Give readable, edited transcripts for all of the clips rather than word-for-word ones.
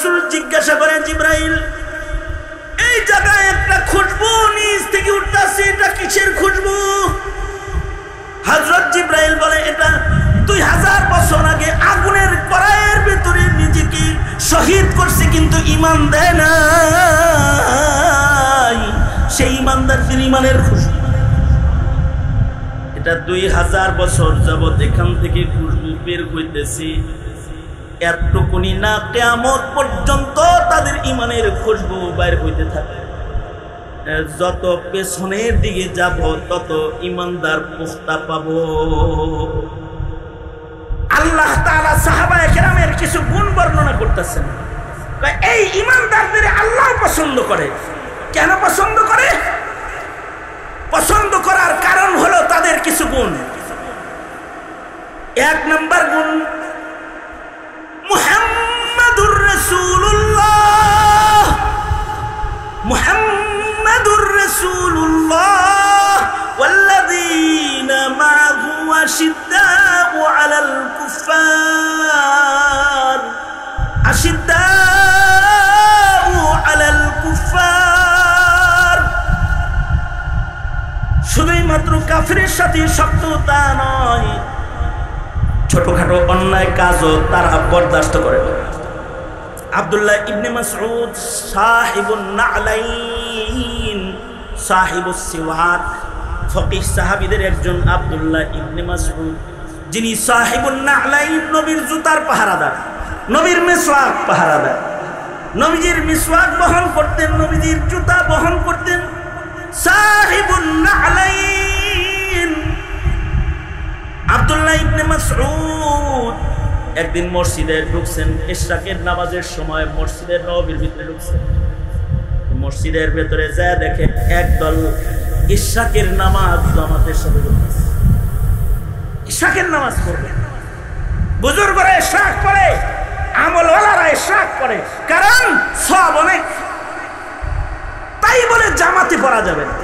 রাসূল জিজ্ঞাসা করেন, জিবরাইল এই জায়গায় একটা খুশবু নিচ থেকে উঠতেছে, এটা কিসের খুশবু? হযরত জিবরাইল বলে, এটা 2000 বছর আগে আগুনের কড়াইয়ের ভিতরে নিজেকে শহীদ করছে কিন্তু ঈমান দেয় নাই, সেই ঈমানদারদের ঈমানের খুশবু। এটা 2000 বছর যাবত এখান থেকে খুশবু বের হইতেছে, এতটুকুনি না কিয়ামত পর্যন্ত তাদের ঈমানের খুশবু বের হইতে থাকে। যত পেছনের দিকে যাব তত ঈমানদার পুখতা পাবো। আল্লাহ তাআলা সাহাবায়ে কেরামের কিছু গুণ বর্ণনা করতেছেন। এই ঈমানদারদের আল্লাহ পছন্দ করে। কেন পছন্দ করে? পছন্দ করার কারণ হলো তাদের কিছু গুণ। 1 নম্বর গুণ, মুহাম্মাদুর রাসূলুল্লাহ। মুহাম্মাদুর রাসূলুল্লাহ ওয়াল্লাযীনা মা'আহু আশিদ্দাউ আলাল কুফফার, আশিদ্দাউ আলাল কুফফার। শুধুই মাত্র কাফিরের সাথে শত্রুতা নয়, ছোটখাটো অন্যায় কাজও তারা বরদাস্ত করে। আব্দুল্লাহ ইবনে মাসউদ সাহিবুন না'লাইন, সাহিবুস সিওয়াক, ফকিহ সাহাবীদের একজন আব্দুল্লাহ ইবনে মাসউদ, যিনি সাহিবুন না'লাইন, নবীর জুতার পাহারাদার, নবীর মিসওয়াক পাহারাদার। নবীজির মিসওয়াক বহন করতেন, নবীজির জুতা বহন করতেন। সাহিবুন না'লাইন আব্দুল্লাহ ইবনে মাসউদ একদিন মসজিদে ঢুকছেন, ইশরাকের নামাজের সময় মসজিদের নববীর ভিতরে ঢুকছেন। মসজিদের ভেতরে যায় দেখে একদল ইশরাকের নামাজ জামাতের সাথে করতেছে। ইশরাকের নামাজ পড়বে, বুজুর্গরা ইশরাক পড়ে, আমলওয়ালারা ইশরাক পড়ে, কারণ সওয়াব অনেক, তাই বলে জামাতে পড়া যাবে না।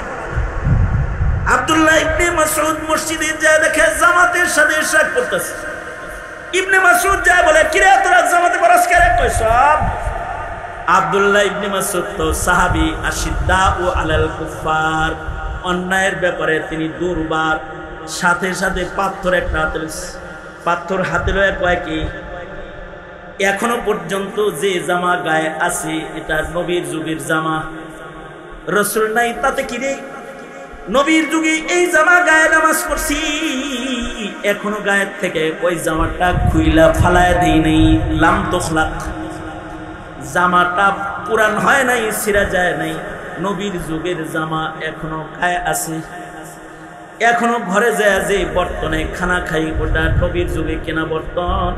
আব্দুল্লাহ ইবনে মাসউদ মসজিদে যায় দেখে জামাতের সাথে ইশরাক করতেছে। ইবনে মাসউদ যায় বলে, কিরে তোরা জামাতে পড়াস কেন? কই সব। আব্দুল্লাহ ইবনে মাসউদ তো সাহাবী, আশিদ্দাউ আলাল কুফফার, অন্যায়ের ব্যাপারে তিনি দুর্বার। সাথে সাথে পাথর একটা হাতে, পাথর হাতে লয়ে কয় কি, এখনো পর্যন্ত যে জামা গায়ে আছে এটা নবীর যুগের জামা, রাসূল নাই তাতে কি রে? নবীর যুগে এই জামা গায়ে নামাজ পড়ছি, এখনো গায়ের থেকে ওই জামাটা খুইলা ফালায় দেই নাই, লাম তুখলাক, জামাটা পুরান হয় নাই, ছিঁড়া যায় নাই, নবীর যুগের জামা এখনো গায়ে আছে। এখনো ঘরে যায় যে বর্তনে খানা খাই ওটা নবীর যুগে কেনা বর্তন,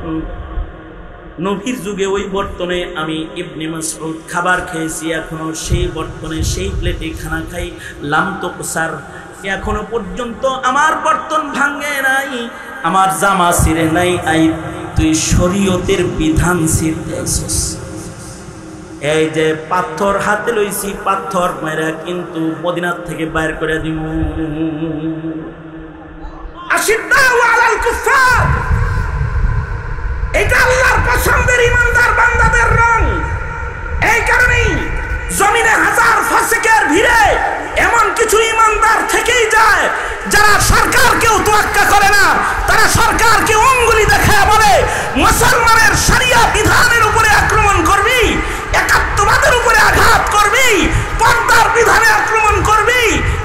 নবীর যুগে ওই বর্তনে আমি ইবনে মাসউদ খাবার খেয়েছি, এখনো সেই বর্তনে সেই প্লেটে খানা খাই, লাম তুকসার, এখনো পর্যন্ত আমার বর্তন ভাঙে নাই, আমার জামা ছিঁড়ে নাই। আই তুই শরীয়তের বিধান ছিঁড়তেছিস। এই যে পাথর হাতে লইছি, পাথর মেরা কিন্তু মদিনার থেকে বাইর করে দিব। আশিদ্দাউ আলাল কুফফার, এটা আল্লাহর পছন্দের ঈমানদার বান্দাদের রং। এই কারণেই জমিনে হাজার ফাসিকের ভিড়ে এমন কিছু ঈমানদার থেকেই যায় যারা সরকারকেও তোয়াক্কা করে না। তারা সরকারকে অঙ্গুলি দেখায় বলে মুসলমানের শরিয়া বিধানের উপরে আক্রমণ করবি, একাত্মবাদের উপরে আঘাত করবি, পর্দার বিধানে আক্রমণ করবি,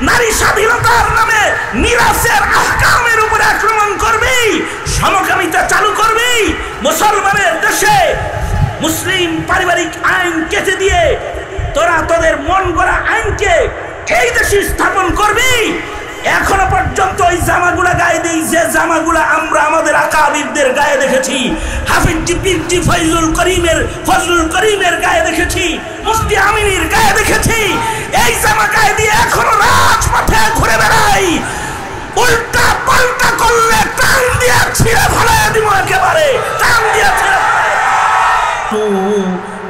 নারী স্বাধীনতার নামে মিরাসের আহকামের উপরে আক্রমণ করবি, সমকামিতা চালু করবি, মুসলমানের দেশে মুসলিম পারিবারিক আইন কেটে দিয়ে তোরা তোদের মন গড়া আইনকে এই দেশে স্থাপন করবি। এখনো পর্যন্ত ওই জামাগুলা গায়ে দিই, যে জামাগুলা আমরা আমাদের আকাবিরদের গায়ে দেখেছি, হাফিজ পীরজি ফজলুল করিমের গায়ে দেখেছি, মুফতি আমিনীর গায়ে দেখেছি, এই জামা গায়ে দিয়ে এখনো রাজপথে ঘুরে বেড়াই। উল্টা পাল্টা করলে টান দিয়ে ছিঁড়ে ফেলায় দিব, একেবারে টান দিয়ে ছিঁড়ে।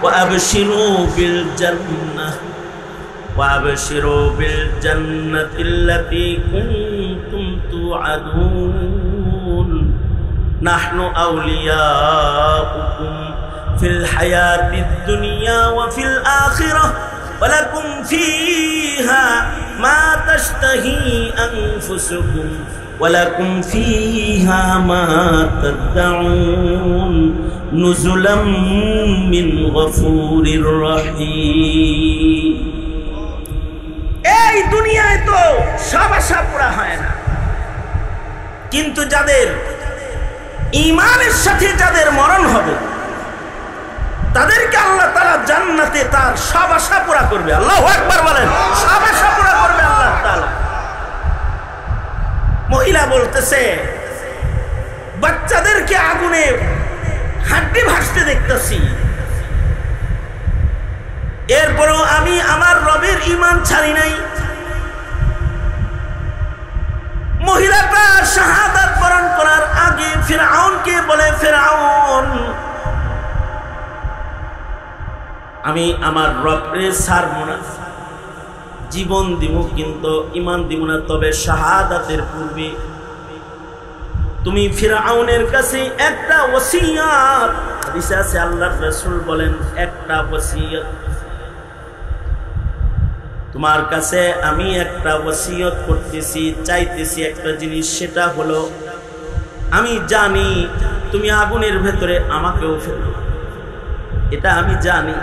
وأبشروا بالجنة وأبشروا بالجنة التي كنتم توعدون نحن أولياؤكم ফিল হায়াতিদ দুনিয়া ওয়া ফিল আখিরাহ ওয়ালাকুম ফিহা মা তাশতাহি আনফুসুকুম ওয়ালাকুম ফিহা মা তাদউন নুজুলাম মিন গফুরির রহিম। এই দুনিয়ায় তো সব আশা পুরা হয় না, কিন্তু যাদের ঈমানের সাথে যাদের মরণ হবে তাদেরকে আল্লাহ তাআলা জান্নাতে তার সব আশা পুরা করবে। আল্লাহু আকবার বলেন, সব আশা পুরা করবে আল্লাহ তাআলা। মহিলা বলতেছে, বাচ্চাদেরকে আগুনে হাড্ডি ভাসতে দেখতেছি, এরপরও আমি আমার রবের ঈমান ছাড়ি নাই। মহিলাটা শাহাদাত বরণ করার আগে ফিরআউনকে বলে, ফিরআউন আমি আমার রবের ছাড়ব না, জীবন দিব কিন্তু ঈমান দিব না, তবে শাহাদাতের পূর্বে তুমি ফিরআউনের কাছে একটা ওসিয়ত, হাদিসে আছে আল্লাহর রাসূল বলেন একটা ওসিয়ত, তোমার কাছে আমি একটা ওসিয়ত করতেছি, চাইতেছি একটা জিনিস, সেটা হলো আমি জানি তুমি আগুনের ভেতরে আমাকেও ফেলবে, এটা আমি জানি,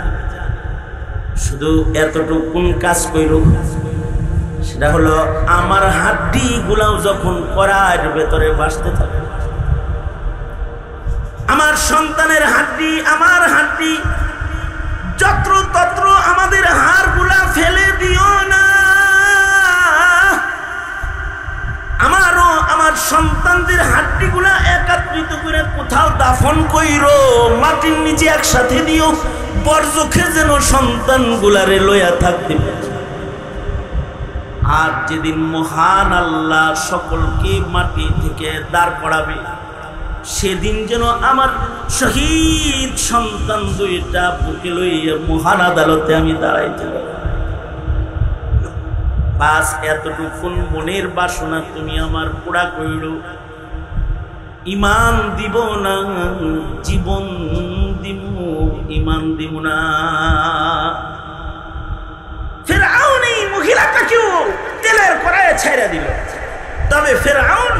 শুধু এতটুকু কাজ কইরো, সেটা হলো আমার হাড্ডি গুলাও যখন কড়ার ভেতরে ভাসতে থাকে, আমার সন্তানের হাড্ডি, আমার হাড্ডি যত্র তত্র আমাদের হাড় গুলা ফেলে দিও না, আমারও আমার সন্তানদের হাড্ডি গুলা একত্রিত করে কোথাও দাফন কইরো, মাটির নিচে একসাথে দিও, বরজখে যেন সন্তান গুলারে লইয়া থাকতে পারে। আর যেদিন মহান আল্লাহ সকলকে মাটি থেকে দাঁড় করাবে, সেদিন যেন আমার শহীদ সন্তান দুইটা বুকে লইয়া মহান আদালতে আমি দাঁড়াইতে পারি। বাস এতটুকুন মনের বাসনা তুমি আমার পুরা কইরো, ঈমান দিব না, জীবন দিব, ঈমান দিব না। ফিরআউন এই মহিলাটাকেও তেলের কড়াইয়ে ছেড়ে দিল, তবে ফিরআউন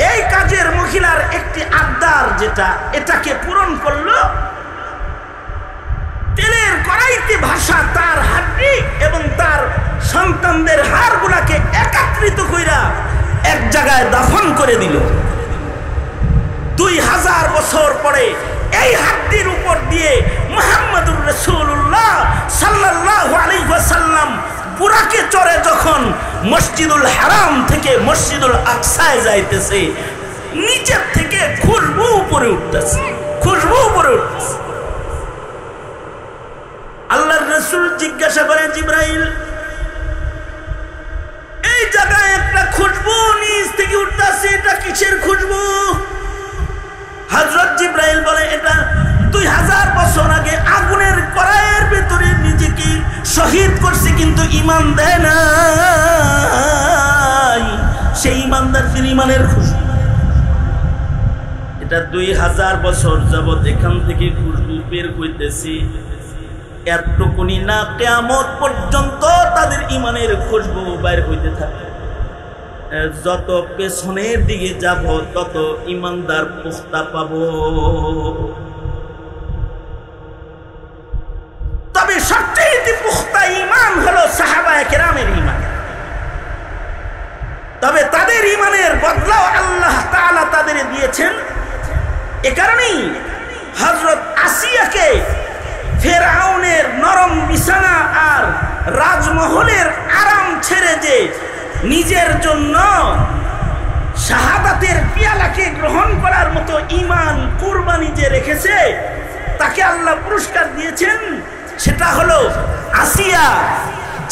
এই কাজের মহিলার একটি আবদার যেটা, এটাকে পূরণ করলো। তেলের কড়াইতে ভাসা তার হাড্ডি এবং তার সন্তানদের হাড়গুলাকে একত্রিত কইরা এক জায়গায় দাফন করে দিল। 2000 বছর পরে এই হাড্ডির উপর দিয়ে মুহাম্মদুর রাসূলুল্লাহ সাল্লাল্লাহু আলাইহি ওয়াসাল্লাম বুরাকে চড়ে যখন মসজিদুল হারাম থেকে মসজিদুল আকসায় যাইতেছে, নিচের থেকে খুশবু উপরে উঠতেছে, খুশবু উপরে উঠতেছে। আল্লাহর রাসূল জিজ্ঞাসা করেন, জিবরাইল এই জায়গায় একটা খুশবু নিচ থেকে উঠতেছে, এটা কিসের খুশবু? হযরত জিবরাইল বলে, এটা 2000 বছর আগে আগুনের কড়াইয়ের ভিতরে নিজেকে শহীদ করছে কিন্তু ঈমান দেয় না, সেই ঈমানদারদের ঈমানের খুশবু। এটা 2000 বছর যাবত এখান থেকে খুশবু বের হইতেছে, এতটুকুনি না কিয়ামত পর্যন্ত তাদের ঈমানের খুশবু বের হইতে থাকে। যত পেছনের দিকে যাব তত ঈমানদার পুখতা পাবো। তবে সবচেয়ে পুখতা ঈমান হলো সাহাবায়ে কেরামের ঈমান। তবে তাদের ঈমানের বদলাও আল্লাহ তাআলা তাদের দিয়েছেন। এ কারণেই হযরত আসিয়াকে ফিরআউনের নরম বিছানা আর রাজমহলের আরাম ছেড়ে যে নিজের জন্য শাহাদাতের পিয়ালাকে গ্রহণ করার মতো ঈমান কুরবানি যে রেখেছে, তাকে আল্লাহ পুরস্কার দিয়েছেন। সেটা হলো আসিয়া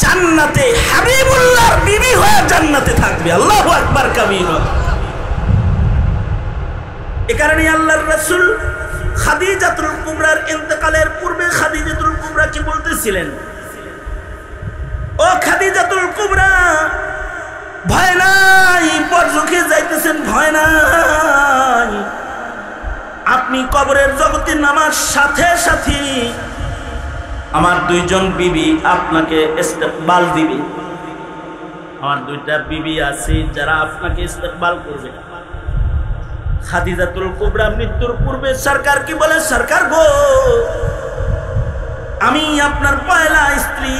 জান্নাতে হাবিবুল্লাহর বিবি হয়ে জান্নাতে থাকবে। আল্লাহু আকবার কাবীরা। এ কারণে আল্লাহর রাসূল খাদিজাতুল কুবরার ইন্তেকালের পূর্বে খাদিজাতুল কুবরা কি বলতেছিলেন, ও খাদিজাতুল কুবরা, ভয় নাই, বরজখে যাইতেছেন, ভয় নাই, আপনি কবরের জগতে নামার সাথে সাথে আমার দুইজন বিবি আপনাকে ইস্তেকবাল দিবে। আমার দুইটা বিবি আছে যারা আপনাকে ইস্তেকবাল করবে। খাদিজাতুল কুবরা মৃত্যুর পূর্বে সরকার কি বলে, সরকার গো আমি আপনার পয়লা স্ত্রী,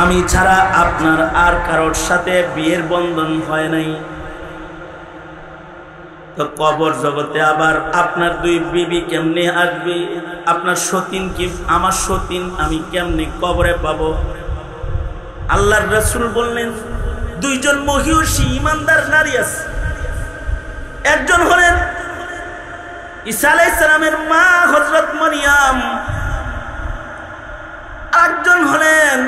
আমি ছাড়া আপনার আর কারোর সাথে বিয়ের বন্ধন হয় নাই। তো কবর জগতে আবার আপনার দুই বিবি কেমনে আসবে? আপনার সতীন কি আমার সতীন আমি কেমনে কবরে পাবো? আল্লাহর রাসূল বললেন দুইজন মহিষী ইমানদার নারী আছে। একজন হলেন ঈসা আলাইহিস সালামের মা হযরত মারইয়াম, আরেকজন হলেন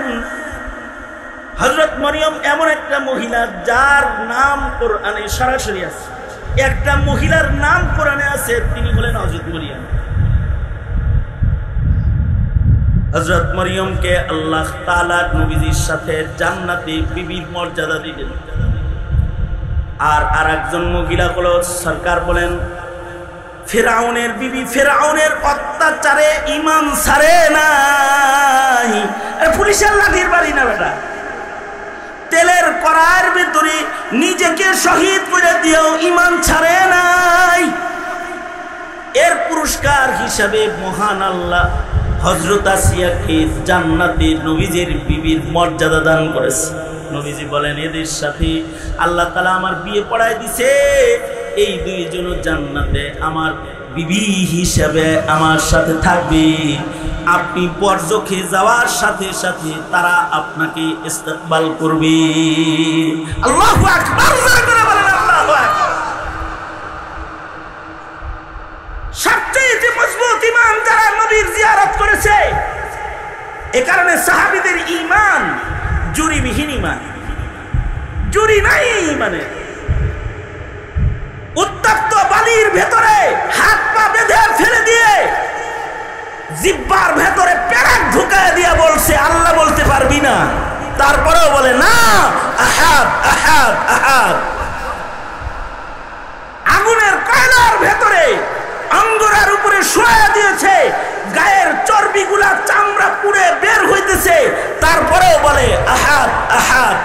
হযরত মারইয়াম এমন একটা মহিলা যার নাম কোরআনে সরাসরি আছে। একটা মহিলার নাম কোরআনে আছে, তিনি হলেন হযরত মারইয়াম। হযরত মারইয়ামকে আল্লাহ তাআলা নবীজির সাথে জান্নাতে বিবির মর্যাদা দিলেন। আর আরেকজন মহিলা হলো সরকার বলেন ফিরআউনের বিবি, ফিরআউনের অত্যাচারে ঈমান ছাড়ে নাই। পুলিশের লাঠির বাড়ি না বেটা, তেলের কড়াইয়ের ভিতরে নিজেকে শহীদ করে দিয়েও ঈমান ছাড়ে নাই। এর পুরস্কার হিসাবে মহান আল্লাহ হযরত আসিয়াকে জান্নাতে নবীজির বিবির মর্যাদা দান করেছে। নবীজি বলেন এদের সাথে আল্লাহ তাআলা আমার বিয়ে পড়ায় দিছে, এই দুইজন জান্নাতে আমার বিবি হিসেবে আমার সাথে থাকবে। আপনি পরজখে যাওয়ার সাথে সাথে তারা আপনাকে ইস্তেকবাল করবে। আল্লাহু আকবার, জোরে বলেন আল্লাহু আকবার। সবচেয়ে মজবুত ঈমান যারা নবীর জিয়ারত করেছে, এ কারণে সাহাবীদের ঈমান জুরিবিহীন ঈমান, জুরি নাই ঈমানে। উত্তপ্ত বালির ভেতরে হাত পা বেঁধে ফেলে দিয়ে জিহ্বার ভেতরে পেরেক ঢুকায় দিয়ে বলছে আল্লাহ বলতে পারবি না, তারপরেও বলে না আহাদ আহাদ আহাদ। আগুনের কয়লার ভেতরে আঙ্গুরের উপরে শোয়া দিয়েছে, গায়ের চর্বিগুলা চামড়া পুড়ে বের হইতেছে, তারপরেও বলে আহাদ আহাদ,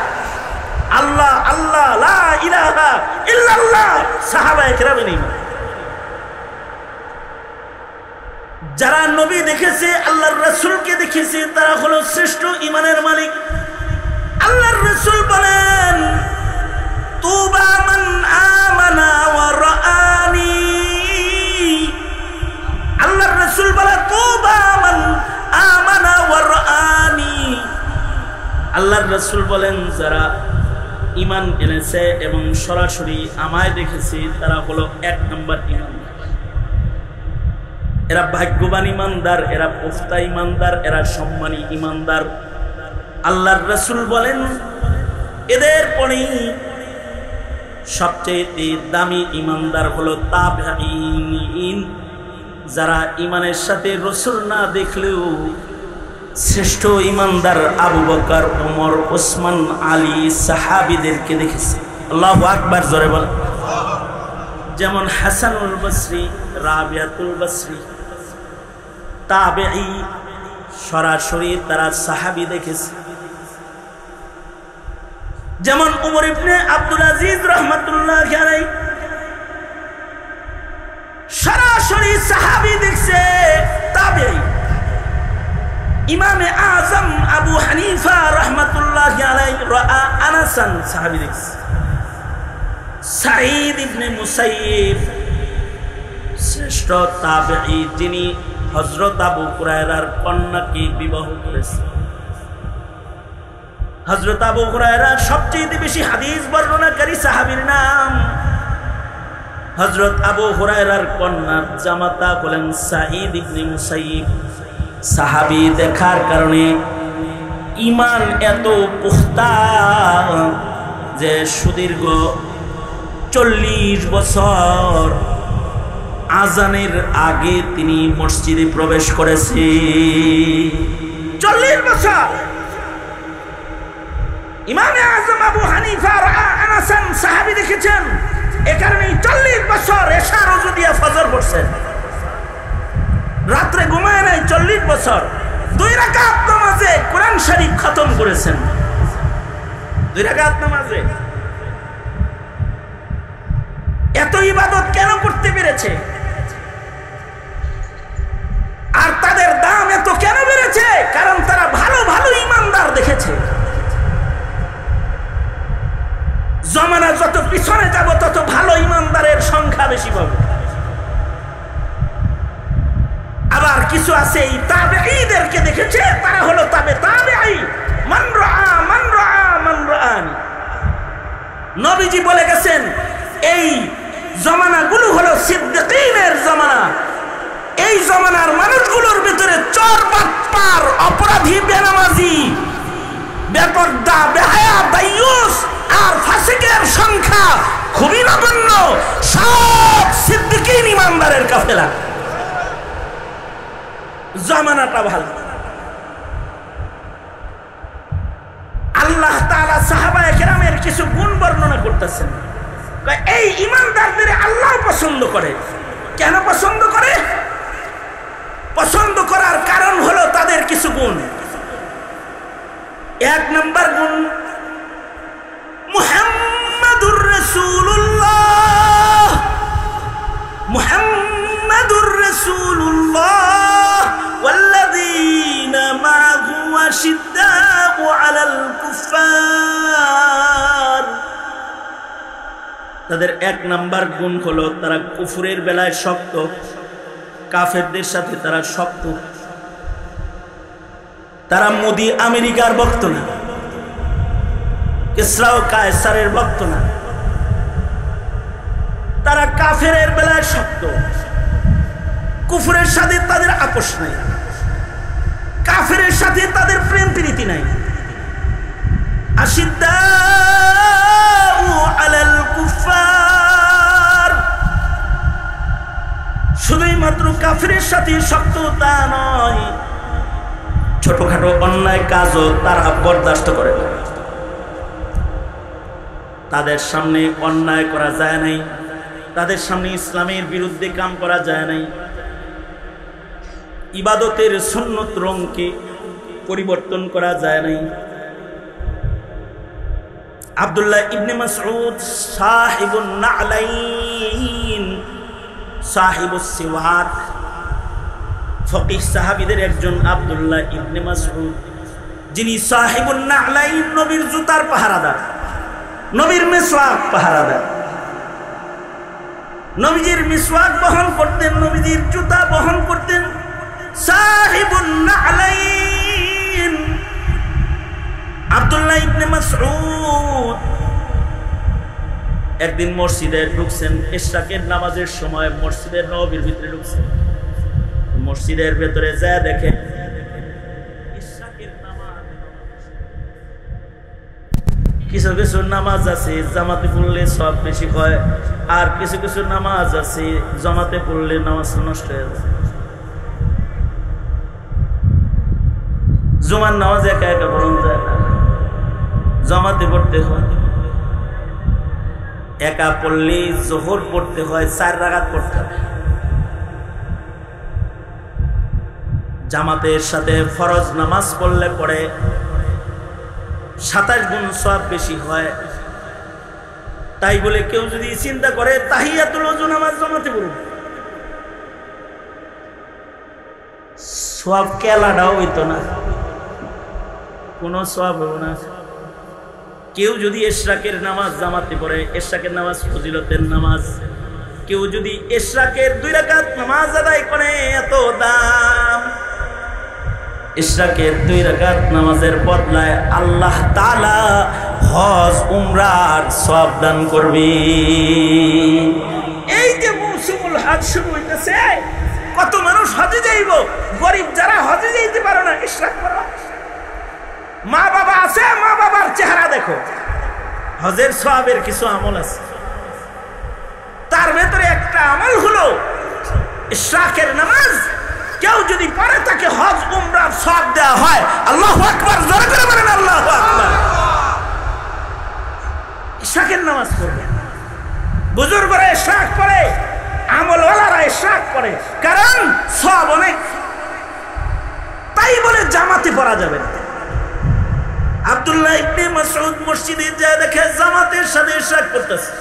আল্লাহ আল্লাহ লা ইলাহা ইল্লাল্লাহ। সাহাবায়ে কেরামের ঈমান। যারা নবী দেখেছে, আল্লাহর রাসূলকে দেখেছে, তারা হলো শ্রেষ্ঠ ঈমানের মালিক। আল্লাহর রাসূল বলেন তুবা মান আমানা ওয়া রাআনি। আল্লাহর রাসূল বলেন তুবা মান আমানা ওয়া রাআনি। আল্লাহর রাসূল বলেন যারা ঈমান এনেছে এবং সরাসরি আমায় দেখেছে তারা হলো এক নম্বর ঈমানদার। এরা ভাগ্যবান ঈমানদার, এরা পুখতা ঈমানদার, এরা সম্মানী ঈমানদার। আল্লাহর রাসূল বলেন এদের পরেই সবচেয়ে দামি ঈমানদার হলো তাবেঈন, যারা ঈমানের সাথে রাসূল না দেখলেও শ্রেষ্ঠ ঈমানদার আবু বকর, ওমর, ওসমান, আলী সাহাবীদেরকে দেখেছে। আল্লাহু আকবার, জোরে বল। যেমন হাসানুল বসরি, রাবিয়াতুল বসরি তাবেঈ, সরাসরি তারা সাহাবী দেখেছে। যেমন উমর ইবনে আব্দুল আজিজ রাহমাতুল্লাহি আলাইহি সরাসরি সাহাবী দেখছে, তাবেঈ। ইমামে আযম আবু হানিফা রাহমাতুল্লাহি আলাইহি রাআ আনাসান, সাহাবী দেখছে। সাঈদ ইবনে মুসাইয়িব শ্রেষ্ঠ তাবেঈ, যিনি হযরত আবু হুরায়রার কন্যাকে বিবাহ করেছেন। হযরত আবু হুরায়রা সবচেয়ে বেশি হাদিস বর্ণনাকারী সাহাবীর নাম। হযরত আবু হুরায়রার কন্যার জামাতা হলেন সাঈদ ইবনে মুসাইয়িব। সাহাবী দেখার কারণে ঈমান এত পুখতা যে সুদীর্ঘ 40 বছর আজানের আগে তিনি মসজিদে প্রবেশ করেছে। 40 বছর। ইমামে আযম আবু হানিফা রাআ আনাসান, সাহাবী দেখেছেন এ কারণে 40 বছর এশা রোজু দিয়া ফজর পড়ছেন, রাত্রে ঘুমায় নাই 40 বছর, 2 রাকাত নামাজে কোরআন শরীফ খতম করেছেন। 2 রাকাত নামাজে এত ইবাদত কেন করতে পেরেছে? আর তাদের দাম এত কেন বেড়েছে? কারণ তারা ভালো ভালো ইমানদার দেখেছে। জমানা যত পিছনে যাব তত ভালো ইমানদারের সংখ্যা বেশি পাবে। আবার কিছু আছে এই তাবেঈদেরকে দেখেছে, তারা হলো তাবেঈ, মান রাআ মান রাআ মান রাআনি। নবীজি বলে গেছেন এই জমানাগুলো হলো সিদ্দিকীনের জমানা। এই জমানার মানুষগুলোর ভিতরে চোর, বাটপার, অপরাধী, বেনামাজি, বেপরদা, বেহায়া, দাইয়ুস আর ফাসিকের সংখ্যা খুবই নগণ্য। সব সিদ্দিকীন ইমানদারের কাফেলা। জমানাটা ভালো। আল্লাহ তাআলা সাহাবায়ে কেরামের কিছু গুণ বর্ণনা করতেছেন। এই ইমানদারদের আল্লাহ পছন্দ করে। কেন পছন্দ করে? পছন্দ করার কারণ হলো তাদের কিছু গুণ। 1 নম্বর গুণ, মুহাম্মাদুর রাসূলুল্লাহ, মুহাম্মাদুর রাসূলুল্লাহ ওয়াল্লাযীনা মা'আহু আশিদ্দাউ আলাল কুফফার। তাদের 1 নম্বর গুণ হলো তারা কুফরের বেলায় শক্ত, কাফেরদের সাথে তারা শক্ত। তারা মোদি আমেরিকার ভক্ত না, কিসরা ও কায়সারের ভক্ত না। তারা কাফেরের বেলায় শক্ত, কুফরের সাথে তাদের আপোষ নাই, কাফেরের সাথে তাদের প্রেম প্রীতি নাই। আশিদ্দাউ আলাল কুফফার, শুধুই মাত্র কাফেরের সাথে শক্ত তা নয়, ছোটখাটো অন্যায় কাজও তারা বরদাস্ত করে না। তাদের সামনে অন্যায় করা যায় নাই, তাদের সামনে ইসলামের বিরুদ্ধে কাম করা যায় নাই। ইবাদতের সুন্নত রঙকে পরিবর্তন করা যায় নাই। আব্দুল্লাহ ইবনে মাসউদ সাহিবুন নালাইন, সাহিবুস সিওয়াক, ফকিহ সাহাবীদের একজন আব্দুল্লাহ ইবনে মাসউদ, যিনি সাহিবুন নালাইন, নবীর জুতার পাহারাদার, নবীর মিসওয়াক পাহারাদার। নবীজির মিসওয়াক বহন করতেন, নবীজির জুতা বহন করতেন। সাহিবুন নালাইন আব্দুল্লাহ ইবনে মাসউদ একদিন মসজিদে ঢুকছেন, ইশরাকের নামাজের সময় মসজিদের নববীর ভিতরে ঢুকছেন। মসজিদের ভেতরে যায় দেখে ইশরাকের নামাজ, কিছু কিছু নামাজ আছে জামাতে পড়লে সব বেশি হয়, আর কিছু কিছু নামাজ আছে জামাতে পড়লে নামাজ নষ্ট হয়ে যায়। জুমার নামাজ একা একা পড়ন যায় না, জামাতে পড়তে হয়। একা পড়লে জোহর পড়তে হয়, 4 রাকাত পড়তে হয়। জামাতের সাথে ফরজ নামাজ পড়লে পড়ে 27 গুণ সওয়াব বেশি হয়। তাই বলে কেউ যদি চিন্তা করে তাহিয়াতুল ওযু নামাজ জামাতে পড়ব, সওয়াব কেলাটাও হইতো না, কোনো সওয়াব হবে না। কেউ যদি ইশরাকের নামাজ জামাতে পড়ে, ইশরাকের নামাজ ফজিলতের নামাজ, কেউ যদি ইশরাকের 2 রাকাত নামাজ আদায় করে, এত দাম। ইশরাকের 2 রাকাত নামাজের বদলায় আল্লাহ তাআলা হজ উমরার সওয়াব দান করবে। এই যে মৌসুমুল হজ শুরু হইতেছে, কত মানুষ হজে যাইব, গরিব যারা হজে যাইতে পারে না, ইশরাক করো। মা বাবা আছে, মা বাবার চেহারা দেখো। হজের সওয়াবের কিছু আমল আছে, তার ভেতরে একটা আমল হলো ইশরাকের নামাজ। কেউ যদি পারে তাকে হজ উমরার সওয়াব দেওয়া হয়। আল্লাহু আকবার, জোরে করে বলেন আল্লাহু আকবার। ইশরাকের নামাজ পড়বে, বুজুর্গরা ইশরাক করে, আমলওয়ালারা ইশরাক করে, কারণ সব অনেক। তাই বলে জামাতে পড়া যাবে না। আব্দুল্লাহ ইবনে মাসউদ মসজিদে যায় দেখে জামাতের সাথে ইশরাক করতেছে।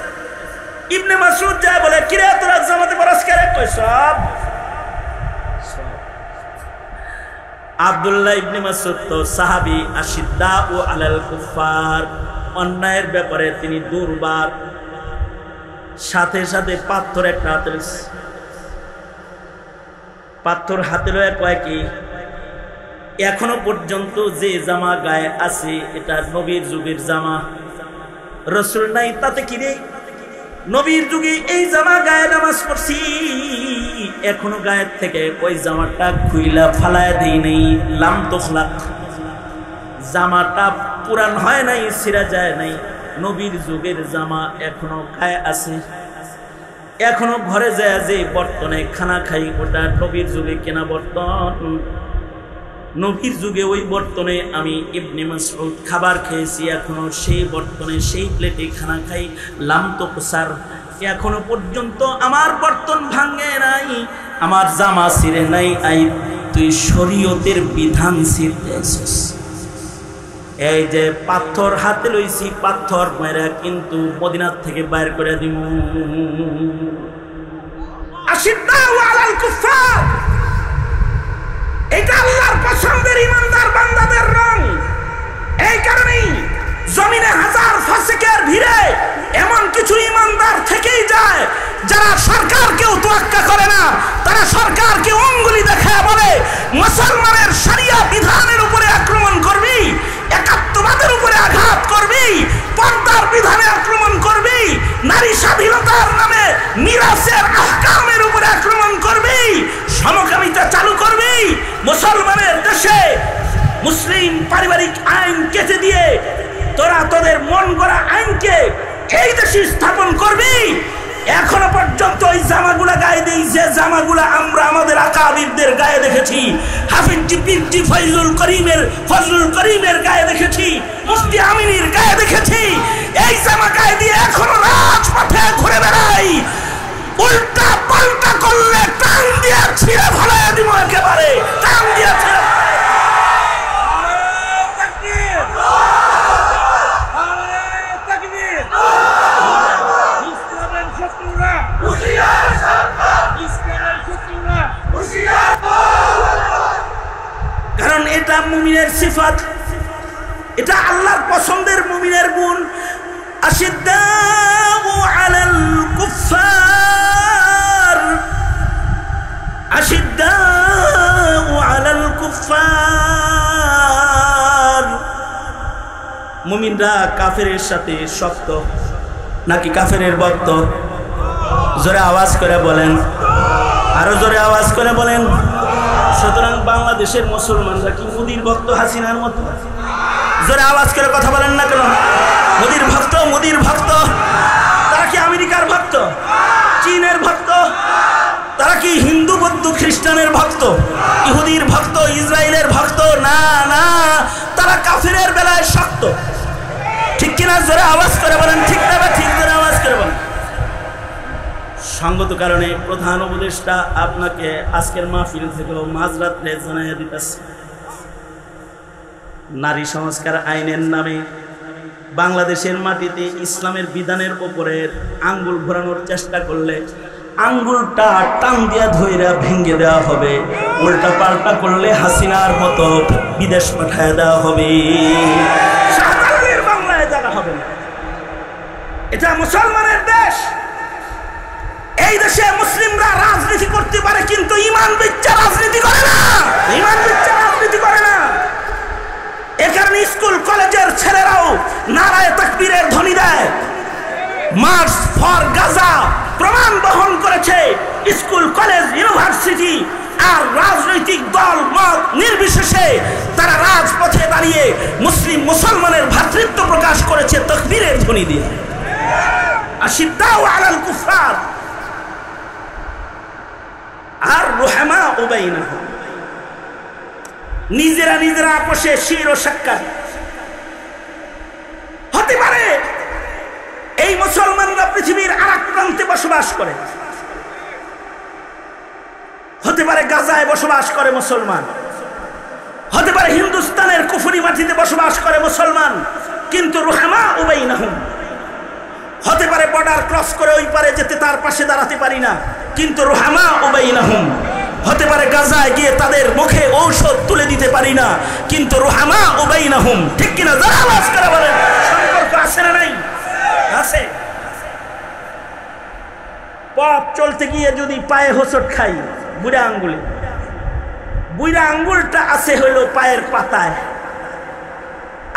ইবনে মাসউদ যায় বলে, কিরে তোরা জামাতে পড়াস কেন? কই সব। আব্দুল্লাহ ইবনে মাসউদ তো সাহাবী, আশিদ্দাউ আলাল কুফার, অন্যায়ের ব্যাপারে তিনি দুর্বার। সাথে সাথে পাথর একটা হাতে লইছে, পাথর হাতে লয়ে কয় কি, এখনো পর্যন্ত যে জামা গায়ে আছে এটা নবীর যুগের জামা, রাসূল নাই তাতে কি রে? নবীর যুগে এই জামা গায়ে নামাজ পড়ছি, এখনো গায়ের থেকে ওই জামাটা খুইলা ফালায় দেই নাই। লাম তুখলাক, জামাটা পুরান হয় নাই, ছিঁড়া যায় নাই, নবীর যুগের জামা এখনো গায়ে আছে। এখনো ঘরে যায় যে বর্তনে খানা খাই, ওটা নবীর যুগে কেনা বর্তন। নবীর যুগে ওই বর্তনে আমি ইবনে মাসউদ খাবার খেয়েছি, এখনো সেই বর্তনে সেই প্লেটে খানা খাই। লাম তুকসার, এখনো পর্যন্ত আমার বর্তন ভাঙে নাই, আমার জামা ছিঁড়ে নাই। আই তুই শরীয়তের বিধান ছিঁড়তেছিস। এই যে পাথর হাতে লইছি, পাথর মেরা কিন্তু মদিনা থেকে বাইর করে দিমু। আশিদ্দাউ আলাল কুফার, এটা আল্লাহর পছন্দের ইমানদার বান্দাদের রং। এই কারণেই জমিনে হাজার ফাসিকের ভিড়ে এমন কিছু ইমানদার থেকেই যায় যারা সরকারকেও তোয়াক্কা করে না। তারা সরকারকে অঙ্গুলি দেখায় বলে মুসলমানের শরিয়া বিধানের উপরে আক্রমণ করবি, একাত্মবাদের উপরে আঘাত করবি, পর্দার বিধানে আক্রমণ করবি, নারী স্বাধীনতার নামে মিরাসের আহকামের উপরে আক্রমণ করবি, সমকামিতা চালু করবি, মুসলমানের দেশে মুসলিম পারিবারিক আইন কেটে দিয়ে তোরা তোদের মন গড়া আইনকে এই দেশে স্থাপন করবি। এখনো পর্যন্ত ওই জামাগুলা গায়ে দেই, যে জামাগুলা আমরা আমাদের আকাবিরদের গায়ে দেখেছি, হাফিজ পীর ফজলুল করিমের গায়ে দেখেছি, মুফতি আমিনীর গায়ে দেখেছি। এই জামা গায়ে দিয়ে এখনো রাজপথে ঘুরে বেড়াই। উল্টা পাল্টা করলে টান দিয়ে ছিঁড়ে ফেলাইয়া দিব, একেবারে টান দিয়ে ছিঁড়ে। কারণ এটা মুমিনের সিফাত, এটা আল্লাহর পছন্দের মুমিনের গুণ। আশিদ্দাউ আলাল কুফার, আশিদ্দাউ আলাল কুফার। মুমিনরা কাফেরের সাথে শক্ত নাকি কাফেরের ভক্ত? জোরে আওয়াজ করে বলেন, আরো জোরে আওয়াজ করে বলেন। সুতরাং বাংলাদেশের মুসলমানরা কি মোদির ভক্ত, হাসিনার মতো? জোরে আওয়াজ করে কথা বলেন না কেন? মোদির ভক্ত, মোদির ভক্ত। তারা কি আমেরিকার ভক্ত, চীনের ভক্ত? তারা কি হিন্দু বৌদ্ধ খ্রিস্টানের ভক্ত, ইহুদির ভক্ত, ইসরায়েলের ভক্ত? না না, তারা কাফিরের বেলায় শক্ত। ঠিক কিনা? জোরে আওয়াজ করে বলেন। ঠিক না? ঠিক, জোরে আওয়াজ করে বলেন। সঙ্গত কারণে প্রধান উপদেষ্টা আপনাকে আজকের মাহফিল থেকেও মাঝরাত্রে জানাইয়া দিতেছে, নারী সংস্কার আইনের নামে বাংলাদেশের মাটিতে ইসলামের বিধানের উপরে আঙ্গুল ঘোরানোর চেষ্টা করলে আঙ্গুলটা টান দিয়া ধইরা ভেঙে দেওয়া হবে, উল্টা পাল্টা করলে হাসিনার মতো বিদেশ পাঠায় দেওয়া হবে। শাহজালালের বাংলায় জায়গা হবে না। এটা মুসলমানের দেশ। এই দেশে মুসলিমরা রাজনীতি করতে পারে, কিন্তু ঈমান বিচ্ছা রাজনীতি করে না, ঈমান বিচ্ছা রাজনীতি করে না। এ কারণে স্কুল কলেজের ছেলেরাও নারায়ে তাকবীরের ধ্বনি দেয়। মার্চ ফর গাজা প্রমাণ বহন করেছে। স্কুল কলেজ ইউনিভার্সিটি আর রাজনৈতিক দল মত নির্বিশেষে তারা রাজপথে দাঁড়িয়ে মুসলমানের ভ্রাতৃত্ব প্রকাশ করেছে তাকবীরের ধ্বনি দিয়ে। আশিদ্দাউ আলাল কুফার আর রুহামা বাইনাহুম, নিজেরা নিজেরা আপোষে শির ও সাক্ষাৎ হতে পারে। এই মুসলমানরা পৃথিবীর আরেক প্রান্তে বসবাস করে, হতে পারে গাজায় বসবাস করে মুসলমান, হতে পারে হিন্দুস্তানের কুফরি মাটিতে বসবাস করে মুসলমান, কিন্তু রুহামা বাইনাহুম, হতে পারে বর্ডার ক্রস করে ওই পারে যেতে তার পাশে দাঁড়াতে পারি না, কিন্তু রুহামা বাইনাহুম, হতে পারে গাজায় গিয়ে তাদের মুখে ঔষধ তুলে দিতে পারি না, কিন্তু রুহামা বাইনাহুম। ঠিক কিনা? যারা আওয়াজ করে বলেন সম্পর্ক আছে না নাই? আছে। পথ চলতে গিয়ে যদি পায়ে হোঁচট খাই, বুড়া আঙ্গুলে, বুড়া আঙ্গুলটা আছে হলো পায়ের পাতায়,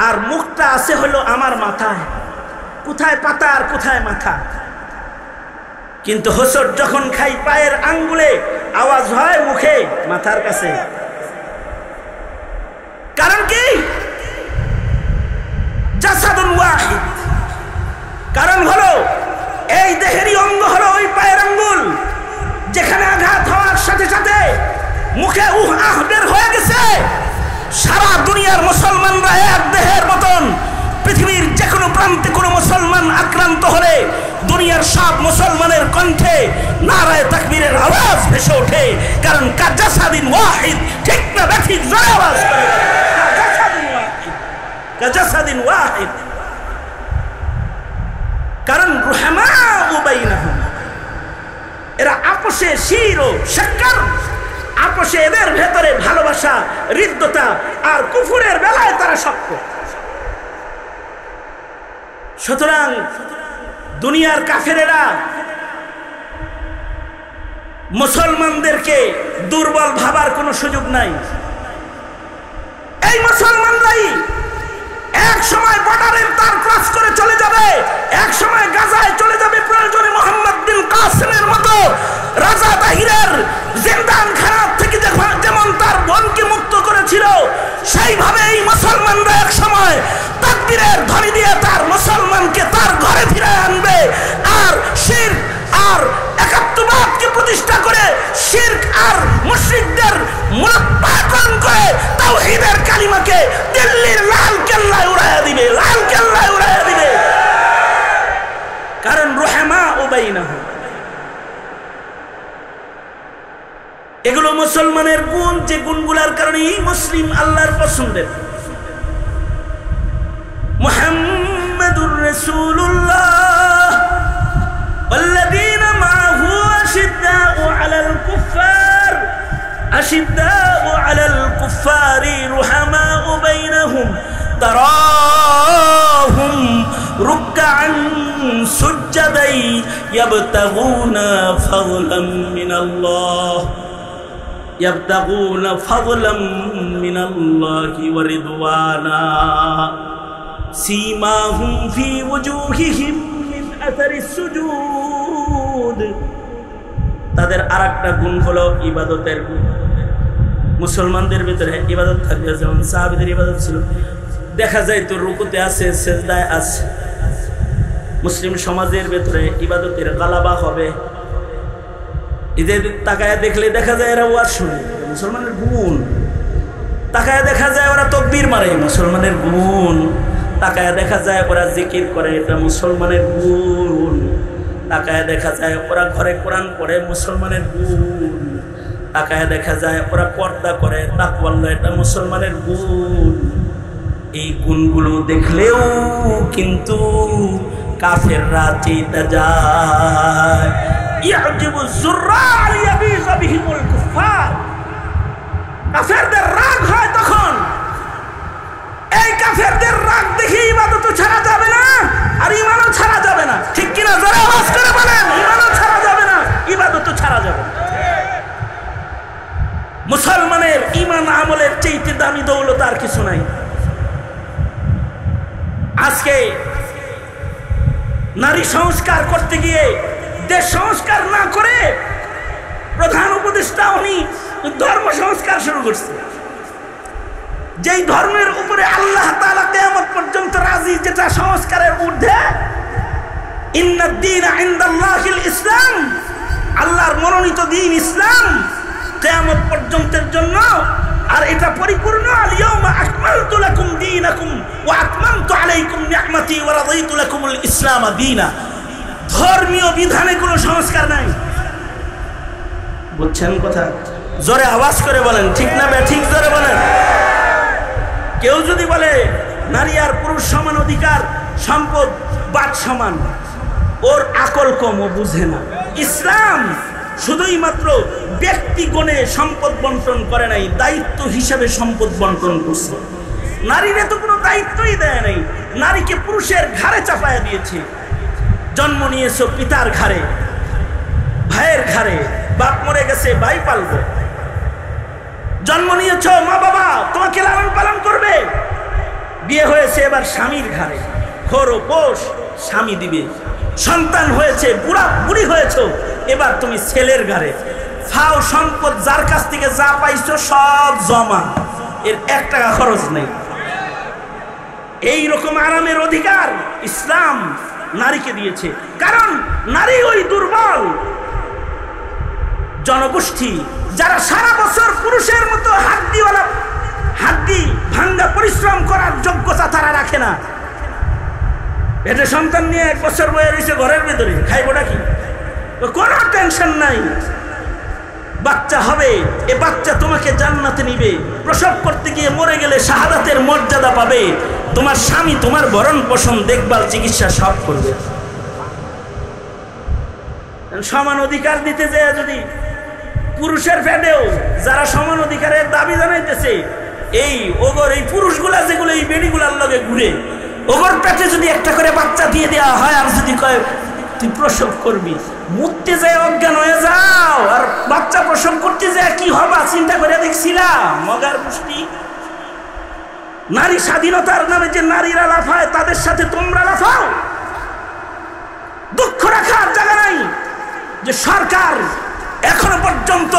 আর মুখটা আছে হলো আমার মাথায়। কোথায় পাতা আর কোথায় মাথা? কিন্তু হোঁচট যখন খাই পায়ের আঙ্গুলে, আওয়াজ হয় মুখে, মাথার কাছে। কারণ কি? জাসাদুন ওয়াহিদ। কারণ হলো এই দেহেরই অঙ্গ হলো ওই পায়ের আঙ্গুল, যেখানে আঘাত হওয়ার সাথে সাথে মুখে বের হয়ে গেছে। সারা দুনিয়ার মুসলমানরা এক দেহের মতন। পৃথিবীর যে কোনো প্রান্তে কোনো মুসলমান আক্রান্ত হলে দুনিয়ার সব মুসলমানের কণ্ঠে নারায়ে তাকবীরের আওয়াজ ভেসে ওঠে। কারণ কাজাসাদিন ওয়াহিদ। ঠিক না ব্যাঠিক? জোরে আওয়াজ করে কাজাসাদিন ওয়াহিদ। কারণ রুহামা বাইনাহুম, এরা আপোষে শির ও শাক্কার, আপোষে এদের ভেতরে ভালোবাসা, হৃদ্যতা, আর কুফুরের বেলায় তারা শক্ত। সুতরাং দুনিয়ার কাফেরেরা মুসলমানদেরকে দুর্বল ভাবার কোনো সুযোগ নাই। এই মুসলমানরাই এক সময় বর্ডারের তার ক্রস করে চলে যাবে, এক সময় গাজায় চলে যাবে, প্রয়োজনে মোহাম্মদ বিন কাসেমের মতো রাজা তাহিরের জিন্দানখানা থেকে যেমন তার বোনকে মুক্ত করেছিল, সেইভাবে এই মুসলমানরা এক সময় তাকবীরের ধ্বনি দিয়ে তার মুসলমানকে তার ঘরে ফিরে আনবে। আর শিরক আর একাত্মবাদকে প্রতিষ্ঠা করে, শিরক আর মুশরিকদের মূলোৎপাটন করে তাওহীদের কালিমাকে দিল্লির লাল কেল্লায় উড়াইয়া দিবে, লাল কেল্লায় উড়াইয়া দিবে। কারণ রুহামা বাইনাহুম। এগুলো মুসলমানের গুণ, যে গুণগুলার কারণে এই মুসলিম আল্লাহর পছন্দের। মুহাম্মাদুর রাসূলুল্লাহ ওয়াল্লাযীনা মাআহু আশিদ্দাউ আলাল কুফফার রুহামাউ বাইনাহুম তারাহুম রুকআন সুজদান ইয়াবতাগুনা ফাদলাম মিনাল্লাহি ওয়া রিদওয়ানা সীমাহুম ফি ওজুহিহিম মিন আথারিস সুজুদ। তাদের আরেকটা গুণ হলো ইবাদতের গুণ। মুসলমানদের ভিতরে ইবাদত থাকবে, যেমন সাহাবীদের ইবাদত ছিল, দেখা যায় তো রুকুতে আছে, সেজদায় আছে। মুসলিম সমাজের ভিতরে ইবাদতের গালাবা হবে। এদের তাকায় দেখলে দেখা যায় এরা ওয়াজ শুনে, মুসলমানের গুণ। তাকায় দেখা যায় ওরা তাকবীর মারে, মুসলমানের গুণ। তাকায় দেখা যায় ওরা জিকির করে, এটা মুসলমানের গুণ। তাকায় দেখা যায় ওরা ঘরে কোরআন পড়ে, মুসলমানের গুণ। তাকায় দেখা যায় ওরা পর্দা করে, তাকওয়াল্লাহ, এটা মুসলমানের গুণ। এই গুণগুলো দেখলেও কিন্তু কাফেররা চেতে যায়। ইয়াজিবু যুররাল ইয়াবিযু বিহিমুল কুফফার। কাফেরদের রাগ হয় তখন। এই কাফেরদের রাগ দেখে ইবাদত ছাড়া যাবে না, আর ঈমানও ছাড়া যাবে না। ঠিক কিনা? যারা আওয়াজ করে বলেন ঈমানও ছাড়া যাবে না, ইবাদতও ছাড়া যাবে না। মুসলমানের ঈমান আমলের চাইতে দামি দৌলত আর কিছু নাই। আজকে নারী সংস্কার করতে গিয়ে দেশ সংস্কার না করে প্রধান উপদেষ্টা উনি ধর্ম সংস্কার শুরু করছে। যেই ধর্মের উপরে আল্লাহ তাআলা কিয়ামত পর্যন্ত রাজি, যেটা সংস্কারের ঊর্ধ্বে। ইন্নাদ দীনা ইনদাল্লাহিল ইসলাম, আল্লাহর মনোনীত দ্বীন ইসলাম কিয়ামত পর্যন্তের জন্য। আর এটা পরিপূর্ণ। আল ইয়াউমা আকমালতু আকমালতু লাকুম দীনাকুম ওয়া আতমামতু আলাইকুম নি'মাতি ওয়া রাদিতু লাকুমুল ইসলাম দীনা। ধর্মীয় বিধানে কোনো সংস্কার নাই। বুঝছেন কথা? জোরে আওয়াজ করে বলেন, ঠিক না ঠিক জোরে বলেন। কেউ যদি বলে নারী আর পুরুষ সমান অধিকার, সম্পদ বাদ সমান, ওর আকল কম, ও বুঝে না। ইসলাম শুধুই মাত্র ব্যক্তিগণে সম্পদ বন্টন করে নাই, দায়িত্ব হিসাবে সম্পদ বন্টন করছে। নারীরা তো কোনো দায়িত্বই দেয় নাই, নারীকে পুরুষের ঘাড়ে চাপায়া দিয়েছে। জন্ম নিয়েছো পিতার ঘাড়ে, ভাইয়ের ঘাড়ে, বাপ মরে গেছে ভাই পালবে। জন্ম নিয়েছো মা বাবা তোমাকে লালন পালন করবে। বিয়ে হয়েছে এবার স্বামীর ঘাড়ে, খোরপোশ স্বামী দিবে। সন্তান হয়েছে, বুড়া বুড়ি হয়েছো, এবার তুমি ছেলের ঘাড়ে। ফাও সম্পদ যার কাছ থেকে যা পাইছো সব জমা, এর 1 টাকা খরচ নেই। এই রকম আরামের অধিকার ইসলাম নারীকে দিয়েছে। কারণ নারী ওই দুর্বল জনগোষ্ঠী যারা সারা বছর পুরুষের মতো হাড্ডি ভাঙ্গা পরিশ্রম করার যোগ্যতা তারা রাখে না। এটা সন্তান নিয়ে 1 বছর বয়ে রয়েছে ঘরের ভেতরে, খাইবোটা কি? কোনো টেনশন নাই, বাচ্চা হবে, এ বাচ্চা তোমাকে জান্নাতে নিবে। প্রসব করতে গিয়ে মরে গেলে শাহাদাতের মর্যাদা পাবে। তোমার স্বামী তোমার ভরণ পোষণ দেখভাল চিকিৎসা সব করবে। সমান অধিকার দিতে যায় যদি পুরুষের ফেদেও যারা সমান অধিকারের দাবি জানাইতেছে, এই ওগর এই পুরুষগুলা যেগুলো এই বেড়িগুলার লগে ঘুরে, ওগর পেটে যদি একটা করে বাচ্চা দিয়ে দেওয়া হয়, আর যদি কয় তুই প্রসব করবি, মুততে যায় অজ্ঞান হয়ে যাও, আর বাচ্চা প্রসব করতে যায় কি হবা চিন্তা করে দেখছিলাম। মগার পুষ্টি নারী স্বাধীনতার নামে যে নারীরা লাফায়, তাদের সাথে তোমরা লাফাও। দুঃখ রাখার জায়গা নাই যে সরকার এখনো পর্যন্ত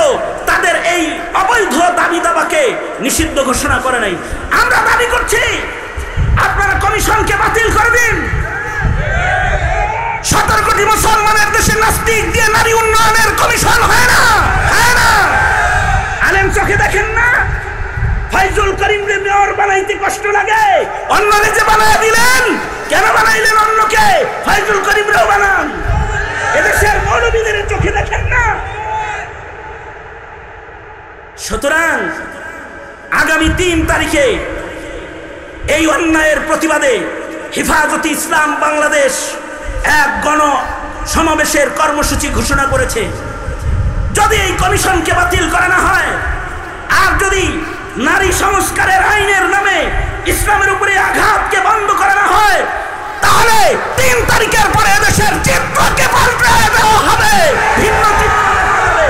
তাদের এই অবৈধ দাবি দাবাকে নিষিদ্ধ ঘোষণা করে নাই। আমরা দাবি করছি আপনারা কমিশনকে বাতিল করে দিন। 17 কোটি মুসলমানের দেশে নাস্তিক দিয়ে নারী উন্নয়নের কমিশন হয় না, হয় না। আলেম চোখে দেখেন না? ফাইজুল করিমকে মেয়র বানাইতে কষ্ট লাগে, অন্যরে যে বানায় দিলেন, কেন বানাইলেন অন্যকে? ফাইজুল করিমরাও বানান। এদেশের মৌলবীদের চোখে দেখেন না? সুতরাং আগামী 3 তারিখে এই অন্যায়ের প্রতিবাদে হেফাজতে ইসলাম বাংলাদেশ এক গণ সমাবেশের কর্মসূচি ঘোষণা করেছে। যদি এই কমিশনকে বাতিল করা না হয়, আর যদি নারী সংস্কারের আইনের নামে ইসলামের উপরে আঘাতকে বন্ধ করা না হয়, তাহলে 3 তারিখের পরে দেশের চিত্রকে পাল্টে দেওয়া হবে, ভিন্ন চিত্র হবে।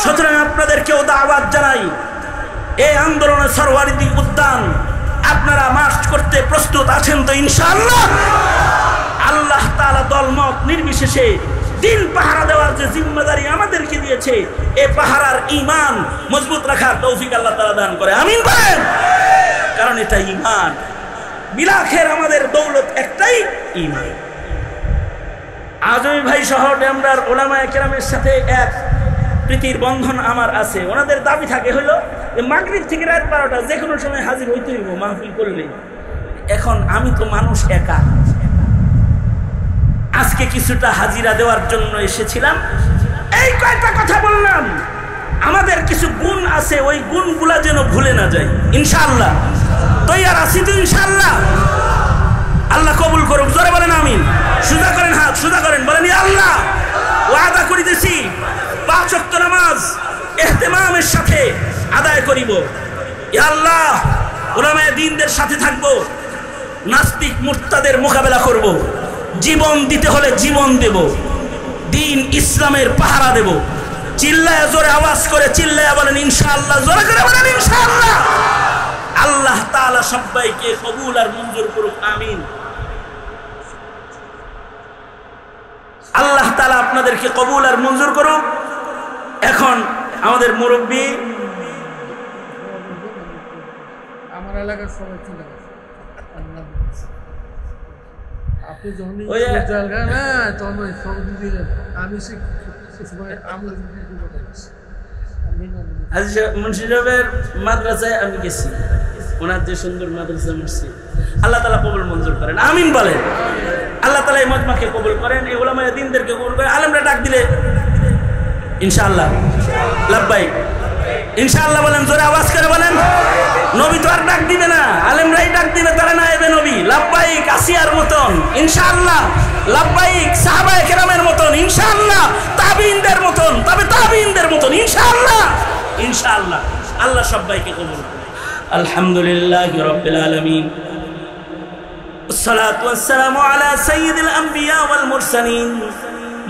সুতরাং আপনাদেরকেও দাওয়াত জানাই, এই আন্দোলনের সরওয়ারদি উদ্যান আপনারা মার্চ করতে প্রস্তুত আছেন তো? ইনশাআল্লাহ। আল্লাহ তাআলা দলমত নির্বিশেষে দিন পাহারা দেওয়ার যে জিম্মেদারি আমাদেরকে দিয়েছে, এই পাহারার ঈমান মজবুত রাখার তৌফিক আল্লাহ তাআলা দান করে। আমিন বলেন। কারণ এটা ঈমান, বিলাখের আমাদের দৌলত একটাই ঈমান। আজমি ভাই সহ ডেমরার ওলামায়ে কেরামের সাথে এক প্রীতির বন্ধন আমার আছে। ওনাদের দাবি থাকে হলো মাগরিব থেকে রাত 12টা যে কোনো সময় হাজির হইতে হইব মাহফিল করলে। এখন আমি তো মানুষ একা, আজকে কিছুটা হাজিরা দেওয়ার জন্য এসেছিলাম। এই কয়টা কথা বললাম, আমাদের কিছু গুণ আছে, ওই গুণগুলা যেন ভুলে না যায়। ইনশাআল্লাহ তৈয়ার আছি তো? ইনশাআল্লাহ। আল্লাহ কবুল করুক। জোরে বলেন আমিন। সুজা করেন হাত, সুজা করেন, বলেন ইয়া আল্লাহ ওয়াদা করিতেছি 5 ওয়াক্ত নামাজ ইহতিমামের সাথে আদায় করিব। ইয়া আল্লাহ উলামায়ে দ্বীনদের সাথে থাকব, নাস্তিক মুরতাদের মোকাবেলা করব, জীবন দিতে হলে জীবন দেব, দ্বীন ইসলামের পাহারা দেব। চিল্লায় জোরে আওয়াজ করে চিল্লায় বলেন ইনশাআল্লাহ। জোরে করে বলেন ইনশাআল্লাহ। আল্লাহ তাআলা সবাইকে কবুল আর মঞ্জুর করুক। আমিন। আল্লাহ তাআলা আপনাদেরকে কবুল আর মঞ্জুর করুক। এখন আমাদের মুরব্বী, আমার এলাকার সবাই চিন্তা করে আপনি যখন না তখন সব দিকে আমি মুন্সি সাহেবের মাদ্রাসায় আমি গেছি, ওনার যে সুন্দর মাদ্রাসা মসজিদ, আল্লাহ তাআলা কবুল মঞ্জুর করেন, আমিন বলেন। আল্লাহ তাআলা এই মজমাকে কবুল করেন, এই উলামায়ে দ্বীনদেরকে কবুল করেন। আলেমরা ডাক দিলে ইনশাআল্লাহ লাব্বাইক, ইনশাআল্লাহ বলেন, জোরে আওয়াজ করে বলেন। নবী তো আর ডাক দিবে না, আলেমরাই ডাক দিবে, তারা নায়েবে নবী। লাব্বাইক আসিয়ার মতন ইনশাআল্লাহ, লাব্বাইক সাহাবায়ে কেরামের মতন ইনশাআল্লাহ, তাবিঈনদের মতন, তবে তাবিঈনদের মতন ইনশাআল্লাহ, ইনশাআল্লাহ। আল্লাহ সবাইকে কবুল করুন। আলহামদুলিল্লাহি রাব্বিল আলামিন, والصلاة والسلام على سيد الأنبياء والمرسلين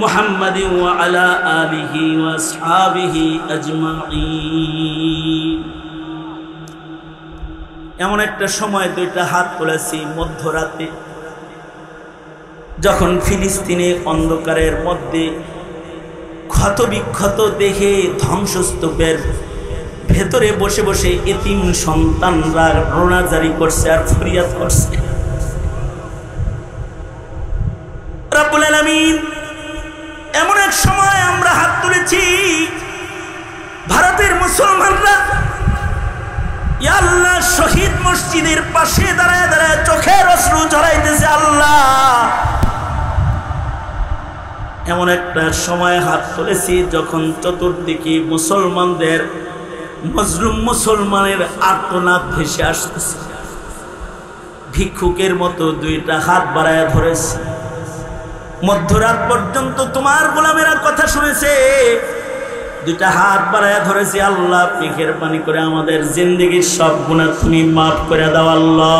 محمد وعلى آله وأصحابه أجمعين। এমন একটা সময় দুইটা হাত তুলেছি মধ্যরাতে, যখন ফিলিস্তিনে অন্ধকারের মধ্যে ক্ষত বিক্ষত দেহে ধ্বংসস্তূপের ভেতরে বসে বসে এতিম সন্তানরা রোনাজারি করছে আর ফরিয়াদ করছে। রব্বুল আলামিন, এমন এক সময় আমরা হাত তুলেছি, ভারতের মুসলমানরা ইয়া আল্লাহ শহীদ মসজিদের পাশে দাঁড়ায় দাঁড়ায় চোখের অশ্রু ঝরাইতেছে। আল্লাহ, এমন একটা সময় হাত তুলেছি যখন চতুর্দিকে মুসলমানদের, মজলুম মুসলমানের আর্তনাদ ভেসে আসতেছে। ভিক্ষুকের মতো দুইটা হাত বাড়ায় ধরেছে। মধ্যরাত পর্যন্ত তোমার গোলামেরা কথা শুনেছে, দুইটা হাত বাড়ায় ধরেছি। আল্লাহ, মেহেরবানি করে আমাদের জিন্দেগির সব গুনাহ তুমি মাফ করে দাও। আল্লাহ,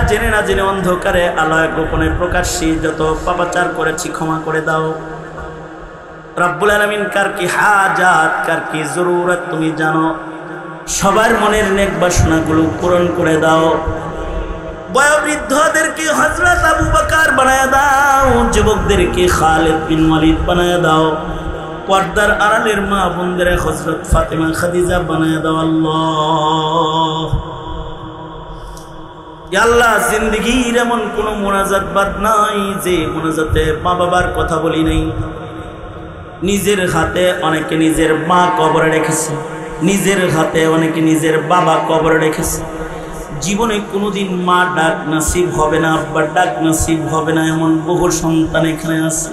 জেনে না জেনে অন্ধকারে আলোয় গোপনে প্রকাশ্যে যত পাপাচার করেছি ক্ষমা করে দাও। রব্বুল আলামিন, কার কি হাজাত, কার কি জরুরত তুমি জানো, সবার মনের নেক বাসনাগুলো পূরণ করে দাও। বয়োবৃদ্ধদেরকে হযরত আবু বকর বানায় দাও, যুবকদেরকে খালিদ বিন ওয়ালিদ বানায় দাও, পর্দার আড়ালের মা বোনদের হযরত ফাতেমা খাদিজা বানায় দাও। আল্লাহ, ইয়া আল্লাহ, জিন্দেগীর এমন কোন মুনাজাত বাদ নাই যে মুনাজাতে মা বাবার কথা বলি নাই। নিজের হাতে অনেকে নিজের মা কবরে রেখেছে, নিজের হাতে অনেকে নিজের বাবা কবরে রেখেছে। জীবনে কোনোদিন মা ডাক নসিব হবে না, আব্বা ডাক নসিব হবে না, এমন বহু সন্তান এখানে আছে।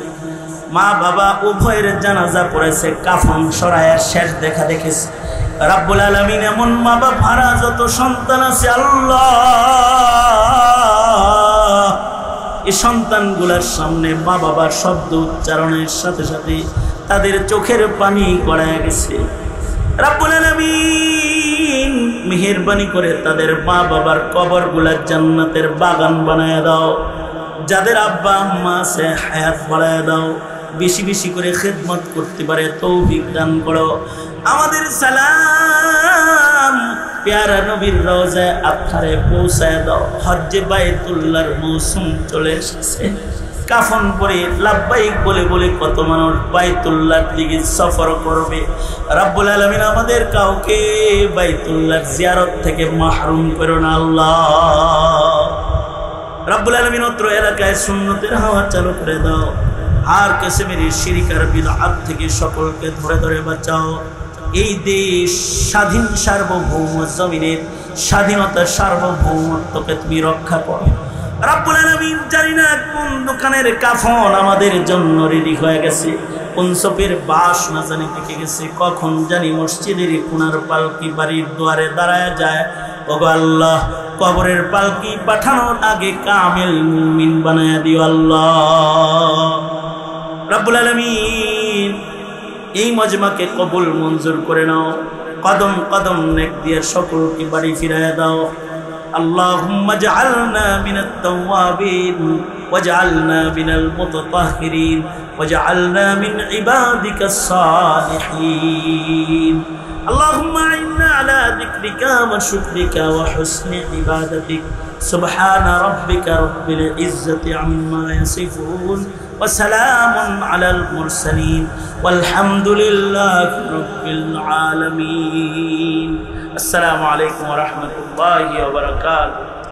মা বাবা উভয়ের জানাজা পড়েছে, কাফন সরায়া শেষ দেখা দেখেছে। রব্বুল আলামিন, এমন মা বাবা ভাড়া যত সন্তান আছে, আল্লাহ, এই সন্তানগুলোর সামনে মা বাবার শব্দ উচ্চারণের সাথে সাথে তাদের চোখের পানি গড়ায় গেছে। রব্বুল আলামিন, মেহেরবানি করে তাদের মা বাবার কবরগুলা জান্নাতের বাগান বানায় দাও। যাদের আব্বা আম্মা আছে হায়াত বাড়ায় দাও, বেশি বেশি করে খেদমত করতে পারে তৌফিক দান করো। আমাদের সালাম প্যারা নবীর রওজায় আতহারে পৌঁছায় দাও। হজ্জে বাইতুল্লাহর মৌসুম চলে এসেছে। কাফন পরে লাব্বাইক বলে বলে কত মানুষ বাইতুল্লাহর দিকে সফর করবে। রব্বুল আলামিন, আমাদের কাউকে বাইতুল্লাহর জিয়ারত থেকে মাহরুম করো না। আল্লাহ রব্বুল আলামিন, অত্র এলাকায় সুন্নতের হাওয়া চালু করে দাও। আর কিসমের শিরক আর বিদআত থেকে সকলকে ধরে ধরে বাঁচাও। এই দেশ স্বাধীন সার্বভৌম জমিনের স্বাধীনতা সার্বভৌমত্বকে তুমি রক্ষা করো। রব্বুল আলামিন, জানি না কোন দোকানের কাফন আমাদের জন্য রেডি হয়ে গেছে, কোন সপের বাস না জানি পেকে গেছে, কখন জানি মসজিদের কোনার পালকি বাড়ির দুয়ারে দাঁড়ায় যায়। ওগো আল্লাহ, কবরের পালকি পাঠানোর আগে কামেল মুমিন বানায়া দিও। আল্লাহ রব্বুল আলামিন, এই মজমাকে কবুল মঞ্জুর করে নাও। কদম কদম নেক দিয়ে সকলকে বাড়ি ফিরায় দাও। اللهم اجعلنا من التوابين واجعلنا من المتطهرين واجعلنا من عبادك الصالحين. اللهم أعنا على ذكرك وشكرك وحسن عبادتك. سبحان ربك رب العزة عما يصفون وسلام على المرسلين والحمد لله رب العالمين. السلام عليكم ورحمة الله وبركاته.